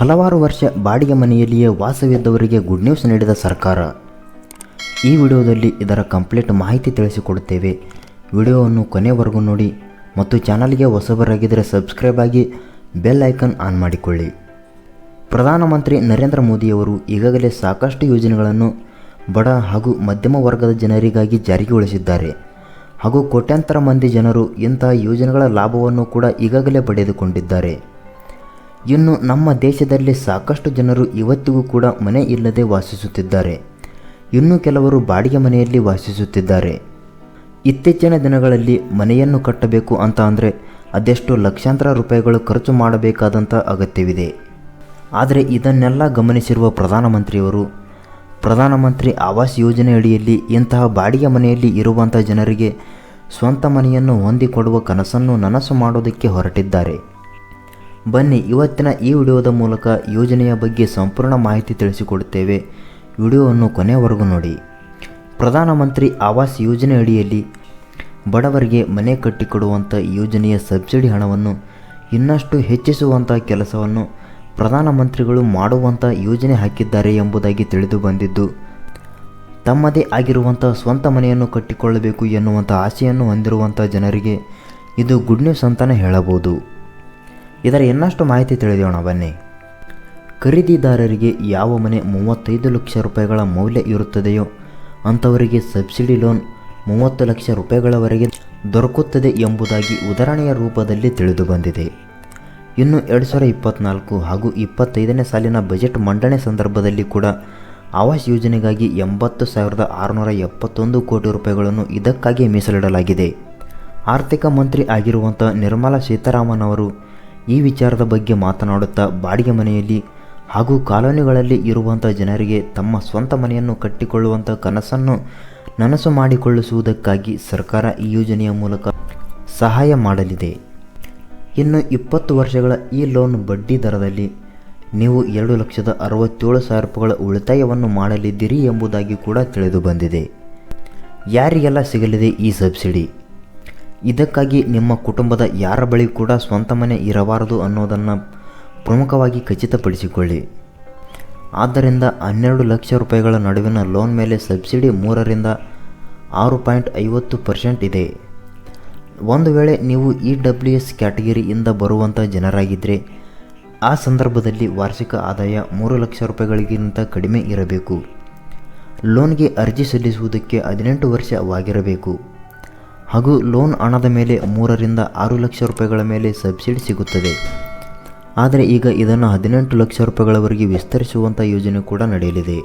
ಹಲವಾರು ವರ್ಷ ಬಾಡಿಗೆ ಮನೆಯಲ್ಲಿಯೇ ವಾಸವಿದ್ದವರಿಗೆ ಗುಡ್ ನ್ಯೂಸ್ ನೀಡಿದ ಸರ್ಕಾರ. ಈ ವಿಡಿಯೋದಲ್ಲಿ ಇದರ ಕಂಪ್ಲೀಟ್ ಮಾಹಿತಿ ತಿಳಿಸಿಕೊಡುತ್ತೇವೆ. ವಿಡಿಯೋವನ್ನು ಕೊನೆವರೆಗೂ ನೋಡಿ ಮತ್ತು ಚಾನಲ್ಗೆ ಹೊಸಬರಾಗಿದ್ದರೆ ಸಬ್ಸ್ಕ್ರೈಬ್ ಆಗಿ ಬೆಲ್ ಐಕಾನ್ ಆನ್ ಮಾಡಿಕೊಳ್ಳಿ. ಪ್ರಧಾನಮಂತ್ರಿ ನರೇಂದ್ರ ಮೋದಿಯವರು ಈಗಾಗಲೇ ಸಾಕಷ್ಟು ಯೋಜನೆಗಳನ್ನು ಬಡ ಹಾಗೂ ಮಧ್ಯಮ ವರ್ಗದ ಜನರಿಗಾಗಿ ಜಾರಿಗೊಳಿಸಿದ್ದಾರೆ ಹಾಗೂ ಕೋಟ್ಯಾಂತರ ಮಂದಿ ಜನರು ಇಂತಹ ಯೋಜನೆಗಳ ಲಾಭವನ್ನು ಕೂಡ ಈಗಾಗಲೇ ಪಡೆದುಕೊಂಡಿದ್ದಾರೆ. ಇನ್ನು ನಮ್ಮ ದೇಶದಲ್ಲಿ ಸಾಕಷ್ಟು ಜನರು ಇವತ್ತಿಗೂ ಕೂಡ ಮನೆ ಇಲ್ಲದೆ ವಾಸಿಸುತ್ತಿದ್ದಾರೆ. ಇನ್ನು ಕೆಲವರು ಬಾಡಿಗೆ ಮನೆಯಲ್ಲಿ ವಾಸಿಸುತ್ತಿದ್ದಾರೆ. ಇತ್ತೀಚಿನ ದಿನಗಳಲ್ಲಿ ಮನೆಯನ್ನು ಕಟ್ಟಬೇಕು ಅಂತ ಅಂದರೆ ಅದೆಷ್ಟು ಲಕ್ಷಾಂತರ ರೂಪಾಯಿಗಳು ಖರ್ಚು ಮಾಡಬೇಕಾದಂಥ ಅಗತ್ಯವಿದೆ. ಆದರೆ ಇದನ್ನೆಲ್ಲ ಗಮನಿಸಿರುವ ಪ್ರಧಾನಮಂತ್ರಿಯವರು ಪ್ರಧಾನಮಂತ್ರಿ ಆವಾಸ್ ಯೋಜನೆ ಅಡಿಯಲ್ಲಿ ಇಂತಹ ಬಾಡಿಗೆ ಮನೆಯಲ್ಲಿ ಇರುವಂಥ ಜನರಿಗೆ ಸ್ವಂತ ಮನೆಯನ್ನು ಹೊಂದಿಕೊಡುವ ಕನಸನ್ನು ನನಸು ಮಾಡೋದಕ್ಕೆ ಹೊರಟಿದ್ದಾರೆ. ಬನ್ನಿ ಇವತ್ತಿನ ಈ ವಿಡಿಯೋದ ಮೂಲಕ ಯೋಜನೆಯ ಬಗ್ಗೆ ಸಂಪೂರ್ಣ ಮಾಹಿತಿ ತಿಳಿಸಿಕೊಡುತ್ತೇವೆ. ವಿಡಿಯೋವನ್ನು ಕೊನೆಯವರೆಗೂ ನೋಡಿ. ಪ್ರಧಾನಮಂತ್ರಿ ಆವಾಸ್ ಯೋಜನೆ ಅಡಿಯಲ್ಲಿ ಬಡವರಿಗೆ ಮನೆ ಕಟ್ಟಿಕೊಡುವಂಥ ಯೋಜನೆಯ ಸಬ್ಸಿಡಿ ಹಣವನ್ನು ಇನ್ನಷ್ಟು ಹೆಚ್ಚಿಸುವಂಥ ಕೆಲಸವನ್ನು ಪ್ರಧಾನಮಂತ್ರಿಗಳು ಮಾಡುವಂಥ ಯೋಜನೆ ಹಾಕಿದ್ದಾರೆ ಎಂಬುದಾಗಿ ತಿಳಿದು ಬಂದಿದ್ದು, ತಮ್ಮದೇ ಆಗಿರುವಂಥ ಸ್ವಂತ ಮನೆಯನ್ನು ಕಟ್ಟಿಕೊಳ್ಳಬೇಕು ಎನ್ನುವಂಥ ಆಸೆಯನ್ನು ಹೊಂದಿರುವಂಥ ಜನರಿಗೆ ಇದು ಗುಡ್ ನ್ಯೂಸ್ ಅಂತಲೇ ಹೇಳಬಹುದು. ಇದರ ಇನ್ನಷ್ಟು ಮಾಹಿತಿ ತಿಳಿಯೋಣ ಬನ್ನಿ. ಖರೀದಿದಾರರಿಗೆ ಯಾವ ಮನೆ 35 ಲಕ್ಷ ರೂಪಾಯಿಗಳ ಮೌಲ್ಯ ಇರುತ್ತದೆಯೋ ಅಂಥವರಿಗೆ ಸಬ್ಸಿಡಿ ಲೋನ್ 30 ಲಕ್ಷ ರೂಪಾಯಿಗಳವರೆಗೆ ದೊರಕುತ್ತದೆ ಎಂಬುದಾಗಿ ಉದಾಹರಣೆಯ ರೂಪದಲ್ಲಿ ತಿಳಿದು ಬಂದಿದೆ. ಇನ್ನು 2024 ಹಾಗೂ 25ನೇ ಸಾಲಿನ ಬಜೆಟ್ ಮಂಡನೆ ಸಂದರ್ಭದಲ್ಲಿ ಕೂಡ ಆವಾಸ್ ಯೋಜನೆಗಾಗಿ 80,671 ಕೋಟಿ ರೂಪಾಯಿಗಳನ್ನು ಇದಕ್ಕಾಗಿ ಮೀಸಲಿಡಲಾಗಿದೆ. ಆರ್ಥಿಕ ಮಂತ್ರಿ ಆಗಿರುವಂಥ ನಿರ್ಮಲಾ ಸೀತಾರಾಮನ್ ಅವರು ಈ ವಿಚಾರದ ಬಗ್ಗೆ ಮಾತನಾಡುತ್ತಾ ಬಾಡಿಗೆ ಮನೆಯಲ್ಲಿ ಹಾಗೂ ಕಾಲೋನಿಗಳಲ್ಲಿ ಇರುವಂಥ ಜನರಿಗೆ ತಮ್ಮ ಸ್ವಂತ ಮನೆಯನ್ನು ಕಟ್ಟಿಕೊಳ್ಳುವಂಥ ಕನಸನ್ನು ನನಸು ಮಾಡಿಕೊಳ್ಳಿಸುವುದಕ್ಕಾಗಿ ಸರ್ಕಾರ ಈ ಯೋಜನೆಯ ಮೂಲಕ ಸಹಾಯ ಮಾಡಲಿದೆ. ಇನ್ನು 20 ವರ್ಷಗಳ ಈ ಲೋನ್ ಬಡ್ಡಿ ದರದಲ್ಲಿ ನೀವು 2,67,000 ರೂಪಾಯಿಗಳ ಉಳಿತಾಯವನ್ನು ಮಾಡಲಿದ್ದೀರಿ ಎಂಬುದಾಗಿ ಕೂಡ ತಿಳಿದು ಬಂದಿದೆ. ಯಾರಿಗೆಲ್ಲ ಸಿಗಲಿದೆ ಈ ಸಬ್ಸಿಡಿ? ಇದಕ್ಕಾಗಿ ನಿಮ್ಮ ಕುಟುಂಬದ ಯಾರ ಬಳಿ ಕೂಡ ಸ್ವಂತ ಮನೆ ಇರಬಾರದು ಅನ್ನೋದನ್ನು ಪ್ರಮುಖವಾಗಿ ಖಚಿತಪಡಿಸಿಕೊಳ್ಳಿ. ಆದ್ದರಿಂದ 12 ಲಕ್ಷ ರೂಪಾಯಿಗಳ ನಡುವಿನ ಲೋನ್ ಮೇಲೆ ಸಬ್ಸಿಡಿ 3ರಿಂದ 6.50% ಇದೆ. ಒಂದು ವೇಳೆ ನೀವು EWS ಕ್ಯಾಟಗರಿಯಿಂದ ಬರುವಂಥ ಜನರಾಗಿದ್ದರೆ ಆ ಸಂದರ್ಭದಲ್ಲಿ ವಾರ್ಷಿಕ ಆದಾಯ 3 ಲಕ್ಷ ರೂಪಾಯಿಗಳಿಗಿಂತ ಕಡಿಮೆ ಇರಬೇಕು. ಲೋನ್ಗೆ ಅರ್ಜಿ ಸಲ್ಲಿಸುವುದಕ್ಕೆ 18 ವರ್ಷವಾಗಿರಬೇಕು ಹಾಗೂ ಲೋನ್ ಹಣದ ಮೇಲೆ 3ರಿಂದ 6 ಲಕ್ಷ ರೂಪಾಯಿಗಳ ಮೇಲೆ ಸಬ್ಸಿಡಿ ಸಿಗುತ್ತದೆ. ಆದರೆ ಈಗ ಇದನ್ನು 18 ಲಕ್ಷ ರೂಪಾಯಿಗಳವರೆಗೆ ವಿಸ್ತರಿಸುವಂಥ ಯೋಜನೆ ಕೂಡ ನಡೆಯಲಿದೆ.